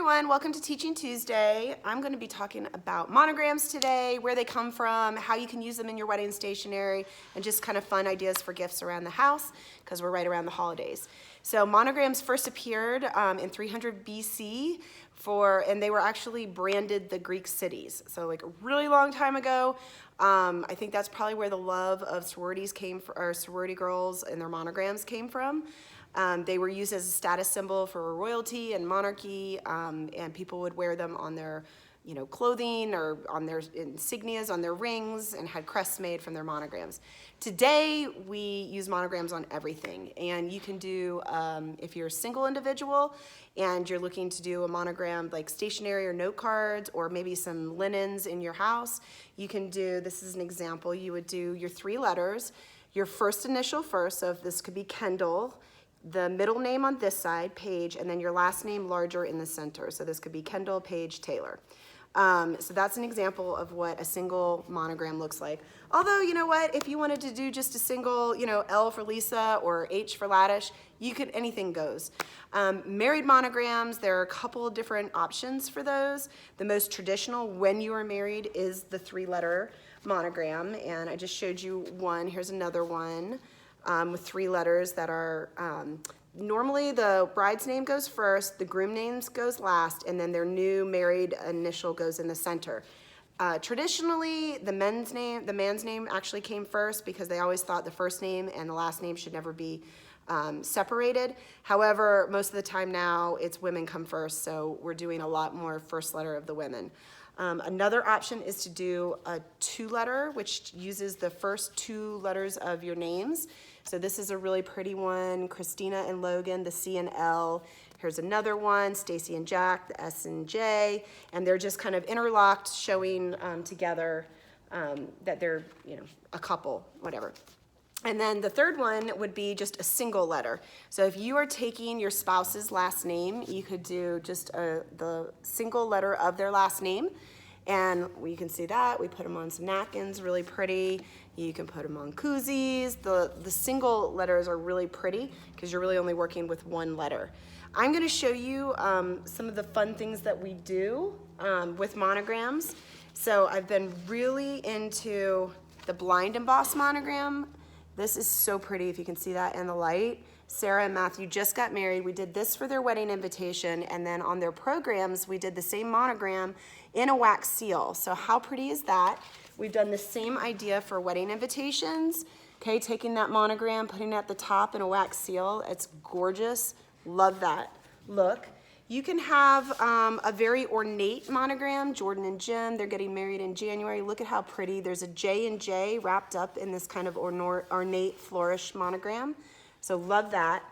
everyone, welcome to Teaching Tuesday. I'm going to be talking about monograms today, where they come from, how you can use them in your wedding stationery, and just kind of fun ideas for gifts around the house because we're right around the holidays. So monograms first appeared in 300 BC and they were actually branded the Greek cities. So like a really long time ago. I think that's probably where the love of sororities came from, or sorority girls and their monograms came from. They were used as a status symbol for royalty and monarchy, and people would wear them on their, clothing or on their insignias, on their rings, and had crests made from their monograms. Today, we use monograms on everything, and you can do, if you're a single individual and you're looking to do a monogram like stationery or note cards or maybe some linens in your house, you can do, this is an example, you would do your 3 letters, your first initial first, so if this could be Kendall, the middle name on this side, Page, and then your last name larger in the center. So this could be Kendall, Page, Taylor. So that's an example of what a single monogram looks like. Although, you know what, if you wanted to do just a single, L for Lisa or H for Laddish, you could, anything goes. Married monograms, there are a couple of different options for those. The most traditional when you are married is the 3-letter monogram, and I just showed you one. Here's another one. With 3 letters that are, normally the bride's name goes first, the groom name goes last, and then their new married initial goes in the center. Traditionally, the man's name actually came first because they always thought the first name and the last name should never be separated. However, most of the time now it's women come first, so we're doing a lot more first letter of the women. Another option is to do a 2-letter, which uses the first 2 letters of your names. So this is a really pretty one, Christina and Logan, the C and L. Here's another one, Stacy and Jack, the S and J, and they're just kind of interlocked, showing together that they're, a couple, whatever. And then the third one would be just a single letter. So if you are taking your spouse's last name, you could do just the single letter of their last name. And you can see that. We put them on some napkins, really pretty. You can put them on koozies. The single letters are really pretty because you're really only working with 1 letter. I'm going to show you some of the fun things that we do with monograms. So I've been really into the blind embossed monogram. This is so pretty, if you can see that in the light. Sarah and Matthew just got married. We did this for their wedding invitation, and then on their programs, we did the same monogram in a wax seal. So how pretty is that? We've done the same idea for wedding invitations. Okay, taking that monogram, putting it at the top in a wax seal. It's gorgeous. Love that look. You can have a very ornate monogram. Jordan and Jim, they're getting married in January. Look at how pretty. There's a J and J wrapped up in this kind of ornate flourish monogram. So love that.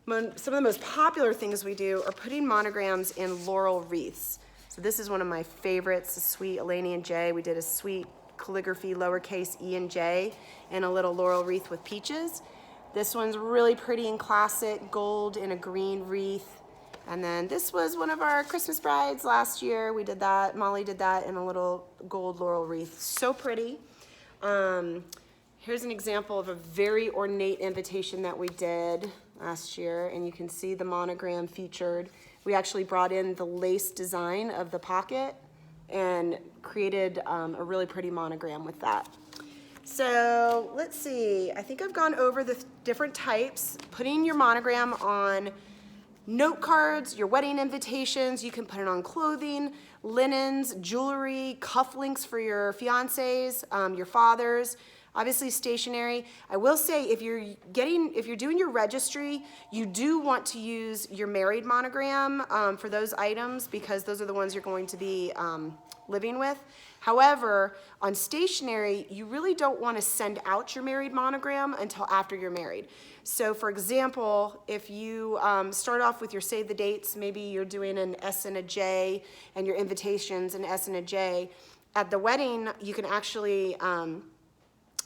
Some of the most popular things we do are putting monograms in Laurel Wreaths. So this is one of my favorites, the sweet Eleni and J. We did a sweet calligraphy lowercase E and J and a little laurel wreath with peaches. This one's really pretty and classic, gold in a green wreath. And then this was one of our Christmas brides last year. We did that, Molly did that in a little gold laurel wreath. So pretty. Here's an example of a very ornate invitation that we did last year, and you can see the monogram featured. We actually brought in the lace design of the pocket and created a really pretty monogram with that. So let's see, I think I've gone over the different types. Putting your monogram on note cards, your wedding invitations, you can put it on clothing, linens, jewelry, cufflinks for your fiancés, your fathers, obviously stationery. I will say if you're doing your registry, you do want to use your married monogram for those items because those are the ones you're going to be living with. However, on stationery, you really don't want to send out your married monogram until after you're married. So for example, if you start off with your save the dates, maybe you're doing an S and a J and your invitations an S and a J. At the wedding, you can actually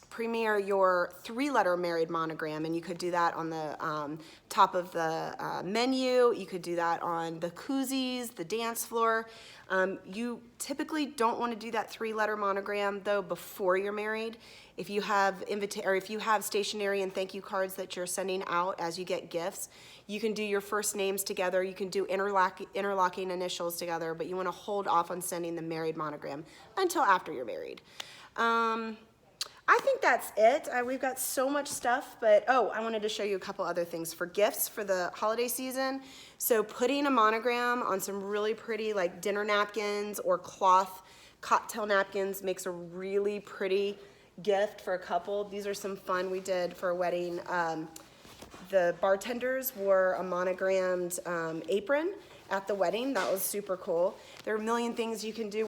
premiere your 3-letter married monogram, and you could do that on the top of the menu. You could do that on the koozies, the dance floor. You typically don't want to do that 3-letter monogram though before you're married. If you have stationery and thank you cards that you're sending out as you get gifts, You can do your first names together. You can do interlocking initials together, but you want to hold off on sending the married monogram until after you're married. I think that's it. We've got so much stuff, but I wanted to show you a couple other things for gifts for the holiday season. So putting a monogram on some really pretty like dinner napkins or cloth cocktail napkins makes a really pretty gift for a couple. These are some fun we did for a wedding. The bartenders wore a monogrammed apron at the wedding. That was super cool. There are a million things you can do